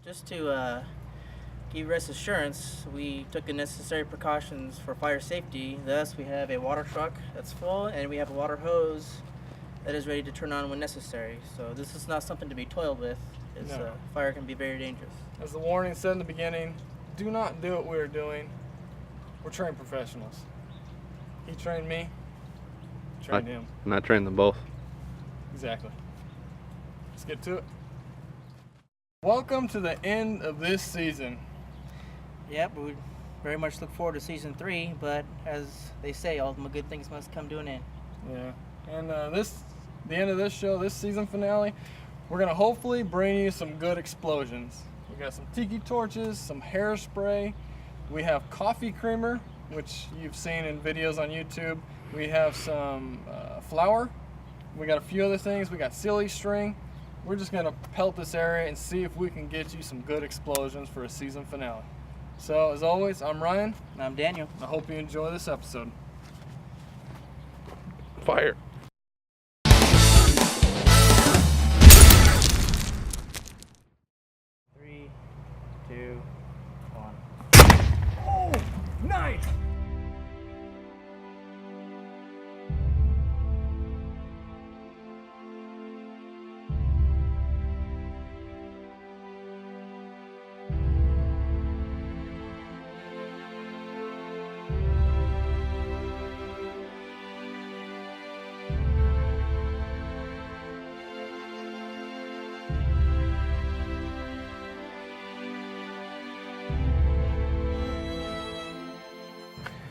just to give you rest assurance, we took the necessary precautions for fire safety. Thus, we have a water truck that's full, and we have a water hose that is ready to turn on when necessary. So this is not something to be toiled with, as fire can be very dangerous. As the warning said in the beginning, do not do what we're doing. We're trained professionals. He trained me, trained him. And I trained them both. Exactly. Let's get to it. Welcome to the end of this season. Yep, we very much look forward to season 3, but as they say, all the good things must come to an end. Yeah, and the end of this show, this season finale, we're gonna hopefully bring you some good explosions. We got some tiki torches, some hairspray. We have coffee creamer, which you've seen in videos on YouTube. We have some flour. We got a few other things. We got silly string. We're just gonna pelt this area and see if we can get you some good explosions for a season finale. So as always, I'm Ryan. And I'm Daniel. I hope you enjoy this episode. Fire. 3, 2, 1. Oh, nice!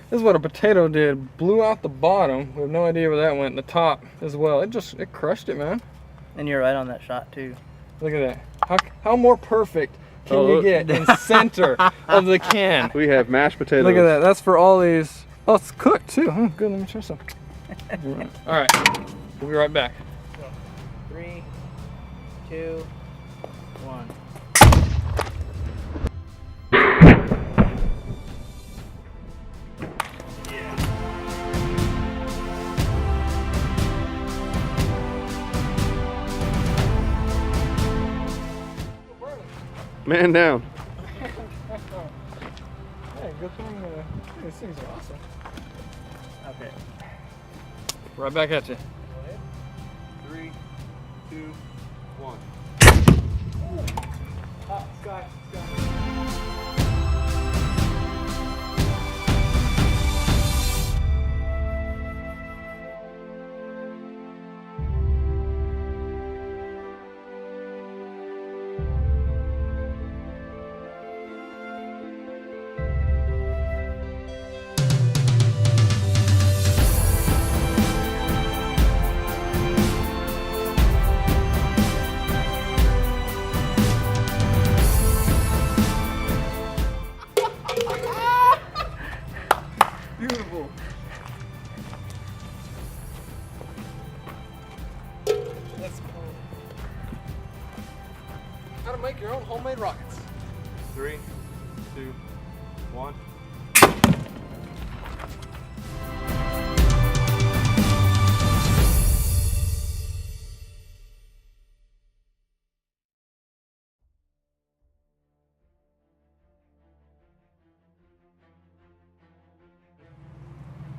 This is what a potato did. Blew out the bottom. We have no idea where that went. The top as well. It crushed it, man. And you're right on that shot too. Look at that. How more perfect can you get in center of the can? We have mashed potatoes. Look at that. That's for all these. Oh, it's cooked too. Oh, good. Let me try some. All right. We'll be right back. 3, 2, 1. Man down. Hey, good thing. These things are awesome. Okay. Right back at you. 3, 2, 1. Sky. Beautiful. That's cool. How to make your own homemade rockets. 3, 2, 1.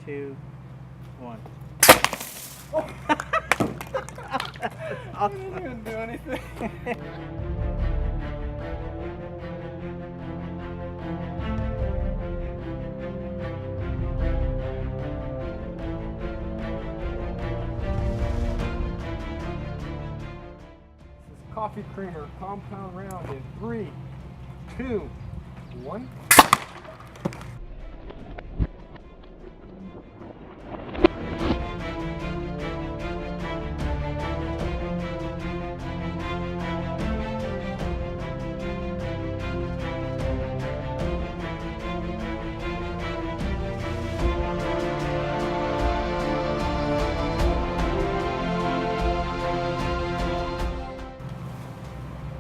Two, 1. I didn't even do anything. This is coffee creamer compound round in 3, 2, 1.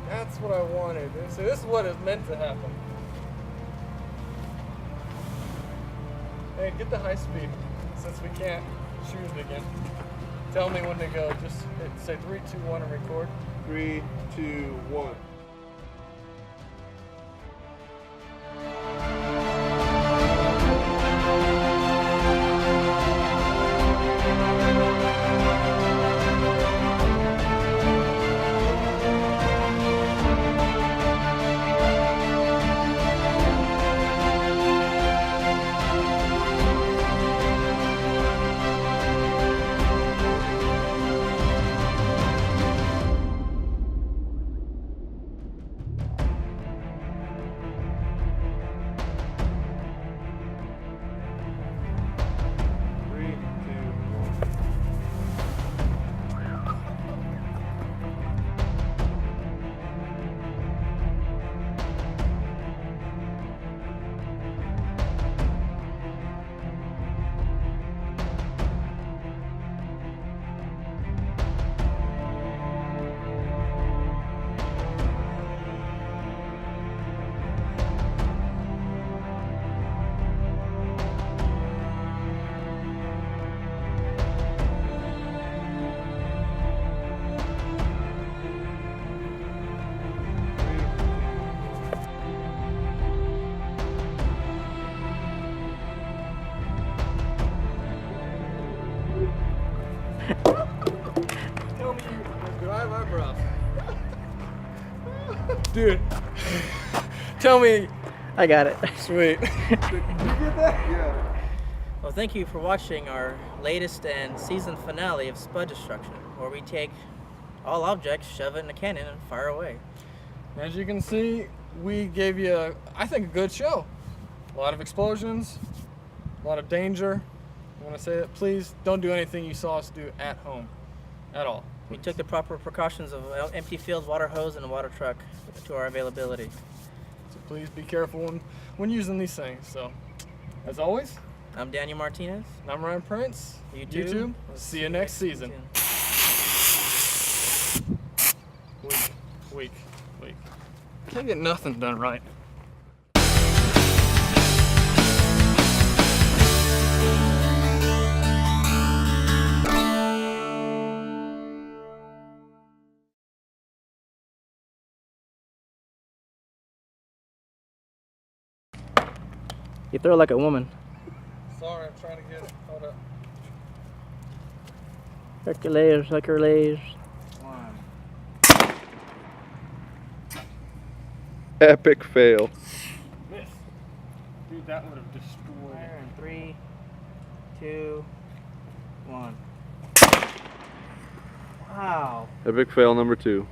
That's what I wanted. So this is what is meant to happen. Hey, get the high speed since we can't shoot it again. Tell me when to go. Just say 3, 2, 1 and record. 3, 2, 1. Dude, tell me. I got it. Sweet. Well, thank you for watching our latest and season finale of Spud Destruction, where we take all objects, shove it in a cannon, and fire away. As you can see, we gave you, I think, a good show. A lot of explosions, a lot of danger. I want to say that please don't do anything you saw us do at home, at all. We took the proper precautions of empty field, water hose, and a water truck to our availability. So please be careful when using these things. So, as always, I'm Daniel Martinez. and I'm Ryan Prince. YouTube. We'll see you next season. Week. Can't get nothing done right. You throw like a woman. Sorry, I'm trying to get it. Hold up. Hercules. Epic fail. Miss. Dude, that would have destroyed it. Fire in 3, 2, 1. Wow. Epic fail number 2.